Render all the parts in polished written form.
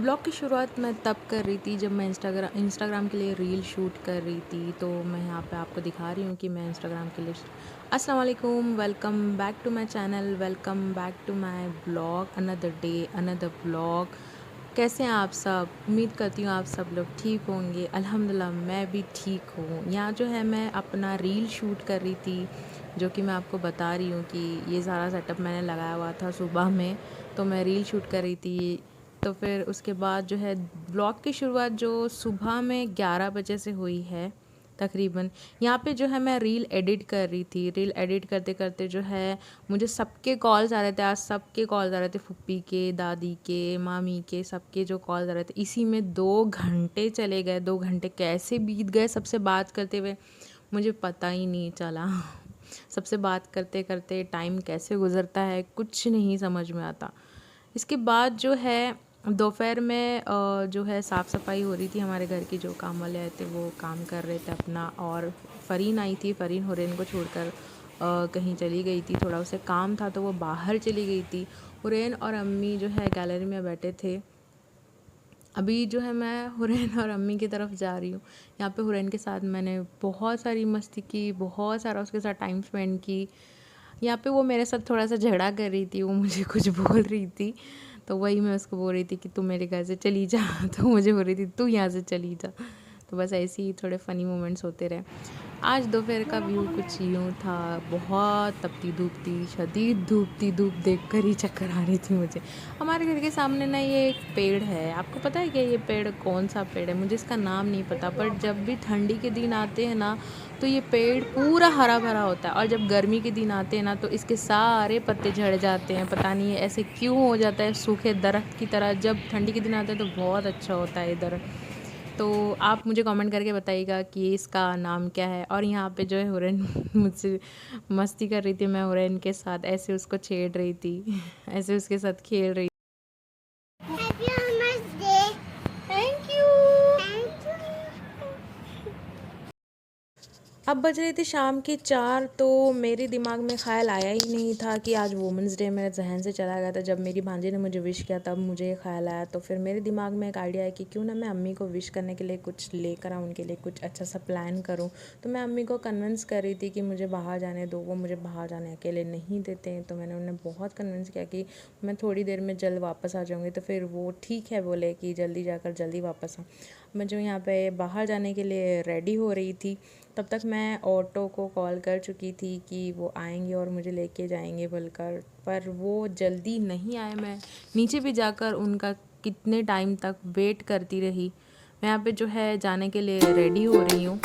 Blog की शुरुआत मैं तब कर रही थी जब मैं इंस्टाग्राम के लिए रील शूट कर रही थी। तो मैं यहाँ पे आपको दिखा रही हूँ कि मैं इंस्टाग्राम के लिए अस्सलाम वालेकुम, welcome back to my channel, welcome back to my vlog, another day another vlog. कैसे हैं आप सब? उम्मीद करती हूँ आप सब लोग ठीक होंगे। अल्हम्दुलिल्लाह मैं भी ठीक हूँ। यहाँ जो है मैं अपना रील शूट कर रही थी, जो कि मैं आपको बता रही हूँ कि ये सारा सेटअप मैंने लगाया हुआ था सुबह में। तो मैं रील शूट कर रही थी। तो फिर उसके बाद जो है ब्लॉग की शुरुआत जो सुबह में 11 बजे से हुई है तकरीबन। यहाँ पे जो है मैं रील एडिट कर रही थी। रील एडिट करते करते जो है मुझे सबके कॉल्स आ रहे थे। आज सबके कॉल्स आ रहे थे, फुप्पी के, दादी के, मामी के, सबके जो कॉल्स आ रहे थे। इसी में 2 घंटे चले गए। 2 घंटे कैसे बीत गए सबसे बात करते हुए मुझे पता ही नहीं चला। सबसे बात करते करते टाइम कैसे गुजरता है कुछ नहीं समझ में आता। इसके बाद जो है दोपहर में जो है साफ़ सफाई हो रही थी। हमारे घर की जो काम वाले आए थे वो काम कर रहे थे अपना, और फ़रीन आई थी। फ़रीन हुरैन को छोड़कर कहीं चली गई थी, थोड़ा उसे काम था तो वो बाहर चली गई थी। हुरैन और अम्मी जो है गैलरी में बैठे थे। अभी जो है मैं हुरैन और अम्मी की तरफ जा रही हूँ। यहाँ पे हुरैन के साथ मैंने बहुत सारी मस्ती की, बहुत सारा उसके साथ टाइम स्पेंड की। यहाँ पे वो मेरे साथ थोड़ा सा झगड़ा कर रही थी, वो मुझे कुछ बोल रही थी। तो वही मैं उसको बोल रही थी कि तू मेरे घर से चली जा। तो मुझे बोल रही थी तू यहाँ से चली जा। तो बस ऐसे ही थोड़े फ़नी मोमेंट्स होते रहे। आज दोपहर का व्यू कुछ यूँ था। बहुत तपती धूप थी, शदीद धूप थी। धूप देखकर ही चक्कर आ रही थी मुझे। हमारे घर के सामने ना ये एक पेड़ है। आपको पता है क्या ये पेड़ कौन सा पेड़ है? मुझे इसका नाम नहीं पता, पर जब भी ठंडी के दिन आते हैं ना तो ये पेड़ पूरा हरा भरा होता है, और जब गर्मी के दिन आते हैं ना तो इसके सारे पत्ते झड़ जाते हैं। पता नहीं ऐसे क्यों हो जाता है, सूखे दरख्त की तरह। जब ठंडी के दिन आते हैं तो बहुत अच्छा होता है ये दरख्त। तो आप मुझे कमेंट करके बताइएगा कि इसका नाम क्या है। और यहाँ पे जो है हुरैन मुझसे मस्ती कर रही थी। मैं हुरैन के साथ ऐसे उसको छेड़ रही थी, ऐसे उसके साथ खेल रही। Happy Women's Day. Thank you. Thank you. अब बज रहे थे शाम के 4। तो मेरे दिमाग में ख़्याल आया ही नहीं था कि आज वुमेंस डे। मेरे जहन से चला गया था। जब मेरी भांजी ने मुझे विश किया तब मुझे ये ख़्याल आया। तो फिर मेरे दिमाग में एक आइडिया है कि क्यों ना मैं अम्मी को विश करने के लिए कुछ लेकर आऊँ, उनके लिए कुछ अच्छा सा प्लान करूँ। तो मैं अम्मी को कन्विंस कर रही थी कि मुझे बाहर जाने दो। वो मुझे बाहर जाने अकेले नहीं देते हैं। तो मैंने उन्हें बहुत कन्विंस किया कि मैं थोड़ी देर में जल्द वापस आ जाऊँगी। तो फिर वो ठीक है बोले कि जल्दी जाकर जल्दी वापस आ। मैं जो यहाँ पे बाहर जाने के लिए रेडी हो रही थी, तब तक मैं ऑटो को कॉल कर चुकी थी कि वो आएंगे और मुझे लेके जाएंगे बोलकर, पर वो जल्दी नहीं आए। मैं नीचे भी जाकर उनका कितने टाइम तक वेट करती रही। मैं यहाँ पे जो है जाने के लिए रेडी हो रही हूँ।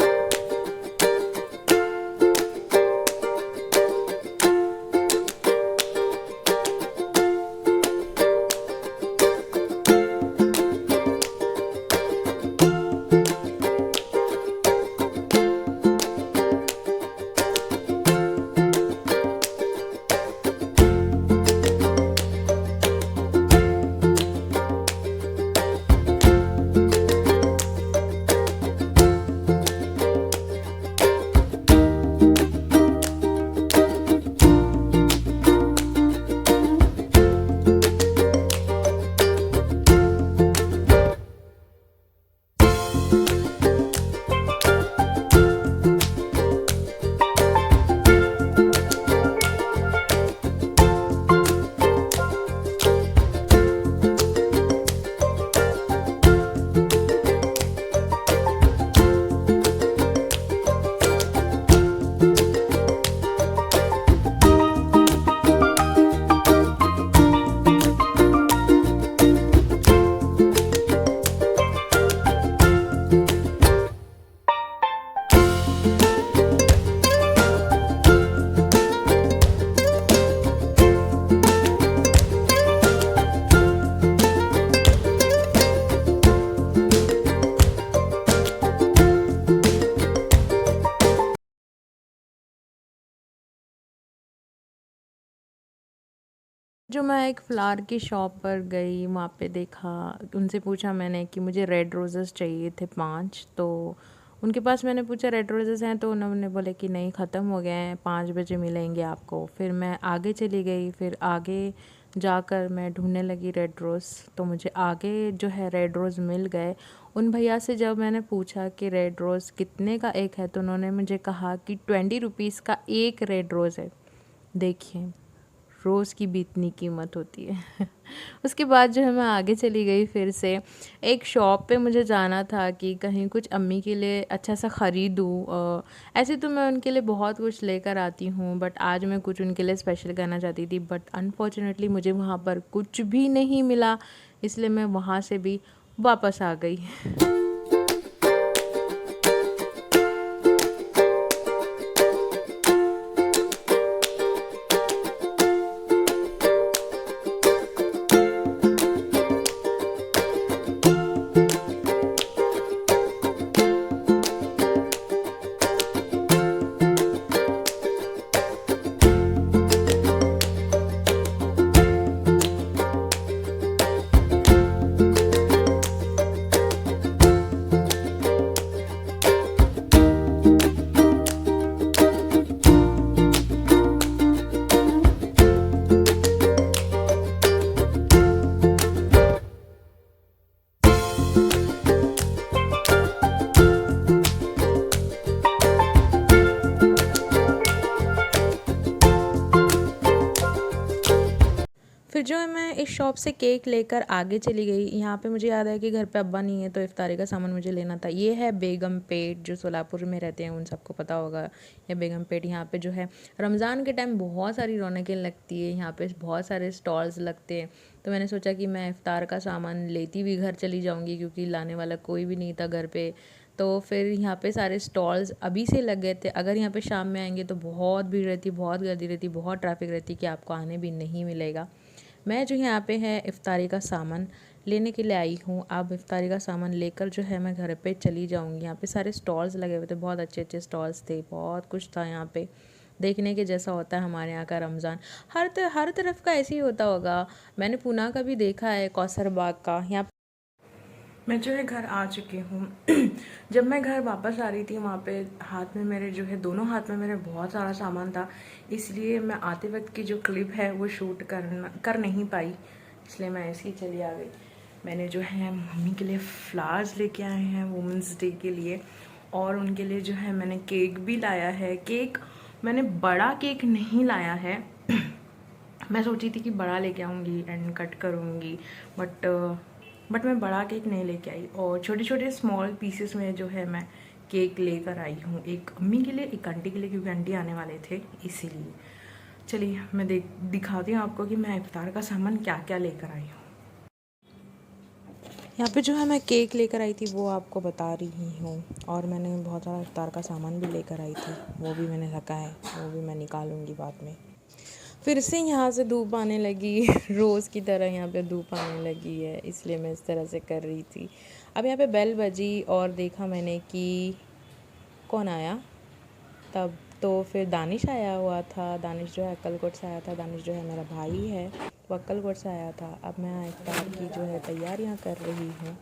जो मैं एक फ्लावर की शॉप पर गई, वहाँ पे देखा, उनसे पूछा मैंने कि मुझे रेड रोज़ेस चाहिए थे 5। तो उनके पास मैंने पूछा रेड रोज़ेस हैं? तो उन्होंने बोले कि नहीं, ख़त्म हो गए हैं, 5 बजे मिलेंगे आपको। फिर मैं आगे चली गई। फिर आगे जाकर मैं ढूंढने लगी रेड रोज़, तो मुझे आगे जो है रेड रोज़ मिल गए। उन भैया से जब मैंने पूछा कि रेड रोज़ कितने का एक है, तो उन्होंने मुझे कहा कि 20 रुपीज़ का एक रेड रोज़ है। देखिए रोज़ की भी इतनी कीमत होती है। उसके बाद जो है मैं आगे चली गई फिर से एक शॉप पे। मुझे जाना था कि कहीं कुछ अम्मी के लिए अच्छा सा ख़रीदूँ। ऐसे तो मैं उनके लिए बहुत कुछ लेकर आती हूँ, बट आज मैं कुछ उनके लिए स्पेशल करना चाहती थी, बट अनफॉर्चुनेटली मुझे वहाँ पर कुछ भी नहीं मिला, इसलिए मैं वहाँ से भी वापस आ गई। फिर जो है मैं इस शॉप से केक लेकर आगे चली गई। यहाँ पे मुझे याद है कि घर पे अब्बा नहीं है, तो इफ्तारी का सामान मुझे लेना था। ये है बेगम पेट, जो सोलापुर में रहते हैं उन सबको पता होगा। ये बेगम पेट यहाँ पे जो है रमज़ान के टाइम बहुत सारी रौनकें लगती है, यहाँ पे बहुत सारे स्टॉल्स लगते हैं। तो मैंने सोचा कि मैं इफ्तार का सामान लेती हुई घर चली जाऊँगी, क्योंकि लाने वाला कोई भी नहीं था घर पर। तो फिर यहाँ पे सारे स्टॉल्स अभी से लग गए थे। अगर यहाँ पे शाम में आएंगे तो बहुत भीड़ रहती, बहुत गर्दी रहती, बहुत ट्रैफिक रहती कि आपको आने भी नहीं मिलेगा। मैं जो यहाँ पे है इफ्तारी का सामान लेने के लिए आई हूँ। अब इफ्तारी का सामान लेकर जो है मैं घर पे चली जाऊँगी। यहाँ पे सारे स्टॉल्स लगे हुए थे, बहुत अच्छे अच्छे स्टॉल्स थे, बहुत कुछ था यहाँ पे देखने के जैसा होता है हमारे यहाँ का रमज़ान। हर तरफ का ऐसे ही होता होगा। मैंने पूना का भी देखा है, कौसर बाग का। यहाँ मैं जो है घर आ चुकी हूँ। जब मैं घर वापस आ रही थी, वहाँ पे हाथ में मेरे जो है दोनों हाथ में मेरे बहुत सारा सामान था, इसलिए मैं आते वक्त की जो क्लिप है वो शूट कर नहीं पाई, इसलिए मैं ऐसे ही चली आ गई। मैंने जो है मम्मी के लिए फ्लावर्स लेके आए हैं वुमेंस डे के लिए, और उनके लिए जो है मैंने केक भी लाया है। केक मैंने बड़ा केक नहीं लाया है। मैं सोची थी कि बड़ा लेके आऊँगी एंड कट करूँगी, बट मैं बड़ा केक नहीं लेके आई, और छोटे छोटे स्मॉल पीसेस में जो है मैं केक लेकर आई हूँ, एक अम्मी के लिए, एक आंटी के लिए, क्योंकि आंटी आने वाले थे इसीलिए। चलिए मैं दिखाती हूँ आपको कि मैं इफ्तार का सामान क्या क्या लेकर आई हूँ। यहाँ पे जो है मैं केक लेकर आई थी वो आपको बता रही हूँ, और मैंने बहुत सारा इफ्तार का सामान भी लेकर आई थी, वो भी मैंने रखा है, वो भी मैं निकालूंगी बाद में। फिर से यहाँ से धूप आने लगी। रोज़ की तरह यहाँ पे धूप आने लगी है, इसलिए मैं इस तरह से कर रही थी। अब यहाँ पे बेल बजी और देखा मैंने कि कौन आया, तब तो फिर दानिश आया हुआ था। दानिश जो है अक्कलकोट से आया था। दानिश जो है मेरा भाई है, वो अक्कलकोट से आया था। अब मैं इफ्तार की जो है तैयारियाँ कर रही हूँ।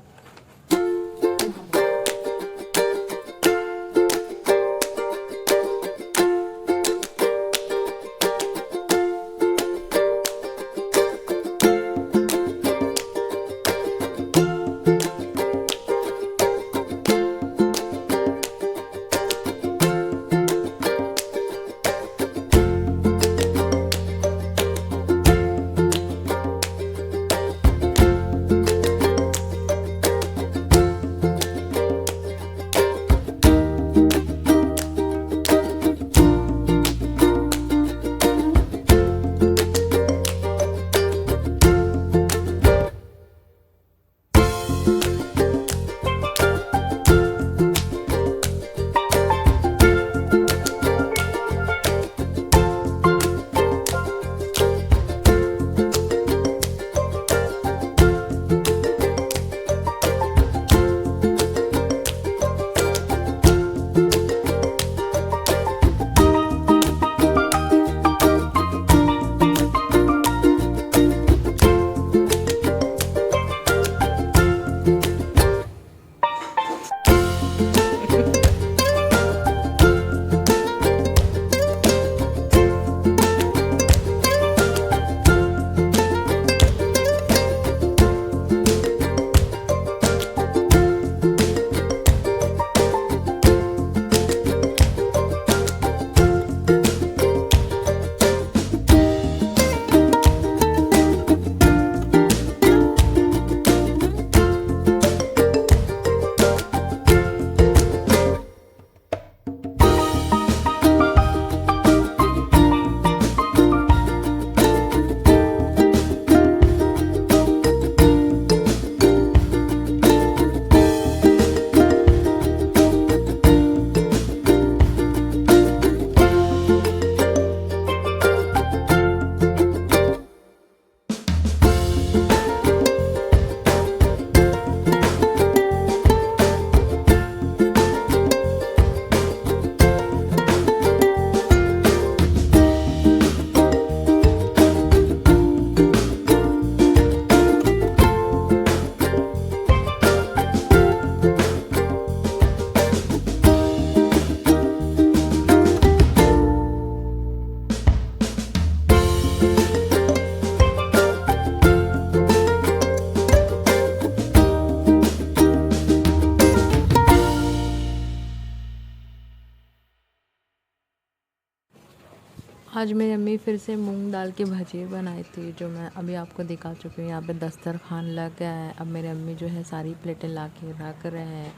आज मेरी अम्मी फिर से मूंग दाल के भजिए बनाए थे, जो मैं अभी आपको दिखा चुकी हूँ। यहाँ पे दस्तरखान लग गया है। अब मेरे अम्मी जो है सारी प्लेटें ला के रख रहे हैं।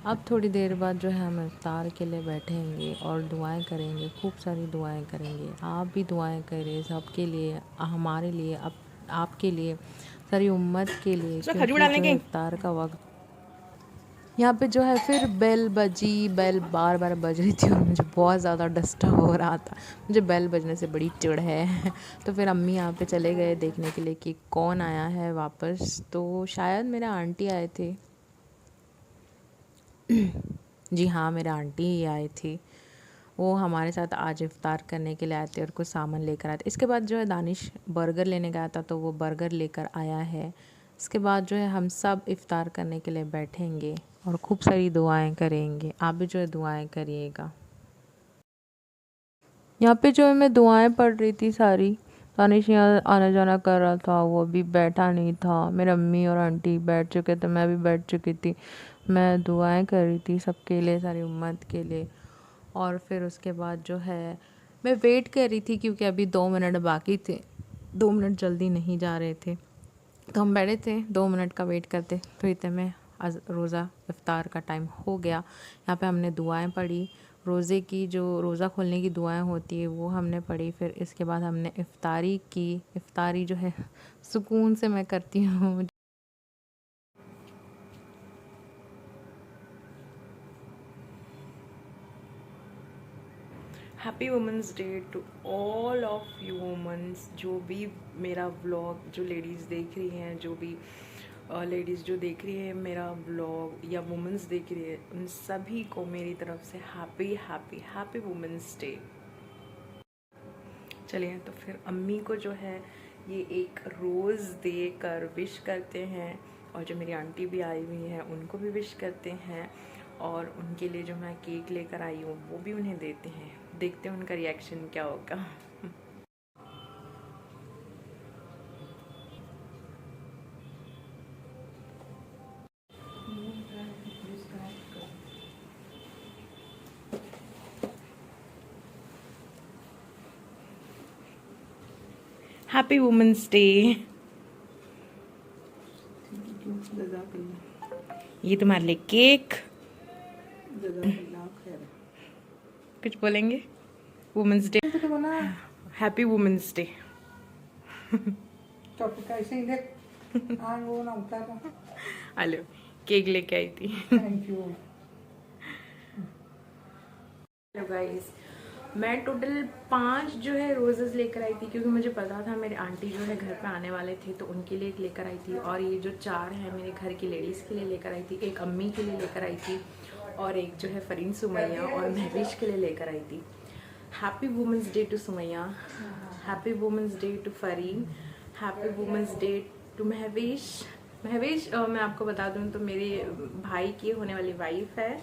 अब थोड़ी देर बाद जो है हम इफ्तार के लिए बैठेंगे और दुआएं करेंगे, खूब सारी दुआएं करेंगे। आप भी दुआएं करें सबके लिए, हमारे लिए, आपके लिए, सारी उम्मत के लिए, क्योंकि जो है इफ्तार का वक्त। यहाँ पे जो है फिर बेल बजी, बेल बार बार बज रही थी और मुझे बहुत ज़्यादा डिस्टर्ब हो रहा था। मुझे बेल बजने से बड़ी चिढ़ है। तो फिर अम्मी यहाँ पे चले गए देखने के लिए कि कौन आया है वापस। तो शायद मेरे आंटी आए थे। जी हाँ, मेरे आंटी ही आए थे। वो हमारे साथ आज इफ़्तार करने के लिए आए थे और कुछ सामान लेकर आए थे। इसके बाद जो है दानिश बर्गर लेने गया था, तो वो बर्गर लेकर आया है। इसके बाद जो है हम सब इफ़्तार करने के लिए बैठेंगे और खूब सारी दुआएं करेंगे। आप भी जो है दुआएं करिएगा। यहाँ पे जो है मैं दुआएं पढ़ रही थी सारी। दानिश यहाँ आना जाना कर रहा था, वो अभी बैठा नहीं था। मेरे अम्मी और आंटी बैठ चुके थे, मैं भी बैठ चुकी थी। मैं दुआएं कर रही थी सबके लिए, सारी उम्मत के लिए। और फिर उसके बाद जो है मैं वेट कर रही थी, क्योंकि अभी 2 मिनट बाकी थे। 2 मिनट जल्दी नहीं जा रहे थे, तो हम बैठे थे 2 मिनट का वेट करते। तो इतने में आज रोज़ा इफ़्तार का टाइम हो गया। यहाँ पे हमने दुआएं पढ़ी, रोज़े की जो रोज़ा खोलने की दुआएं होती है वो हमने पढ़ी। फिर इसके बाद हमने इफ़्तारी की। इफ़्तारी जो है सुकून से मैं करती हूँ। Happy women's day to all of you women's. जो भी मेरा व्लॉग, जो लेडीज़ देख रही हैं, जो भी लेडीज़ जो देख रही है मेरा व्लॉग या वुमेंस देख रही है, उन सभी को मेरी तरफ से happy happy happy women's day. चलिए, तो फिर अम्मी को जो है ये एक रोज़ दे कर विश करते हैं, और जो मेरी आंटी भी आई हुई हैं उनको भी विश करते हैं, और उनके लिए जो मैं केक लेकर आई हूँ वो भी उन्हें देते हैं। देखते हैं उनका रिएक्शन क्या होगा। Happy women's day. ये तुम्हारे लिए केक। कुछ बोलेंगे? Women's day, happy women's day. Hello, cake लेके आई थी। Thank you. हेलो गाइस, मैं टोटल 5 जो है रोजेस लेकर आई थी, क्योंकि मुझे पता था मेरे आंटी जो है घर पे आने वाले थे, तो उनके लिए एक लेकर आई थी। और ये जो 4 है मेरे घर की लेडीज़ के लिए लेकर आई थी, एक अम्मी के लिए लेकर आई थी, और एक जो है फरीन, सुमैया और महविश के लिए लेकर आई थी। Happy women's day to Sumaiya, happy women's day to Fareen, happy women's day to Mahvish. Mahvish मैं आपको बता दूं तो मेरे भाई की होने वाली वाइफ है,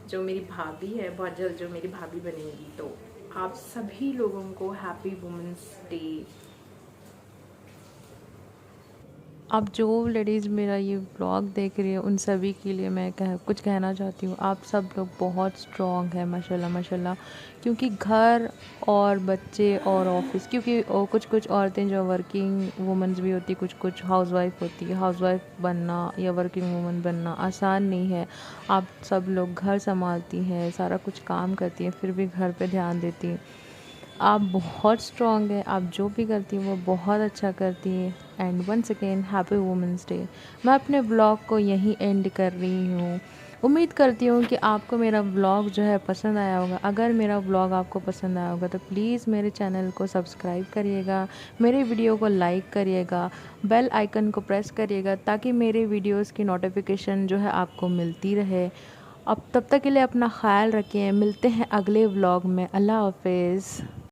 जो मेरी भाभी है, बहुत जल्द जो मेरी भाभी बनेगी। तो आप सभी लोगों को हैप्पी वुमेंस डे। अब जो लेडीज़ मेरा ये ब्लॉग देख रही है उन सभी के लिए मैं कुछ कहना चाहती हूँ। आप सब लोग बहुत स्ट्रॉन्ग है, माशाल्लाह माशाल्लाह। क्योंकि घर और बच्चे और ऑफिस, क्योंकि कुछ कुछ औरतें जो वर्किंग वुमेंस भी होती, कुछ कुछ हाउसवाइफ होती है। हाउसवाइफ बनना या वर्किंग वुमन बनना आसान नहीं है। आप सब लोग घर संभालती हैं, सारा कुछ काम करती हैं, फिर भी घर पे ध्यान देती हैं। आप बहुत स्ट्रॉन्ग है, आप जो भी करती हैं वो बहुत अच्छा करती है। And once again happy women's day. मैं अपने ब्लॉग को यहीं एंड कर रही हूँ। उम्मीद करती हूँ कि आपको मेरा ब्लॉग जो है पसंद आया होगा। अगर मेरा ब्लॉग आपको पसंद आया होगा तो प्लीज़ मेरे चैनल को सब्सक्राइब करिएगा, मेरे वीडियो को लाइक करिएगा, बेल आइकन को प्रेस करिएगा, ताकि मेरे वीडियोज़ की नोटिफिकेशन जो है आपको मिलती रहे। अब तब तक के लिए अपना ख्याल रखिए। मिलते हैं अगले व्लॉग में। अल्लाह हाफिज़।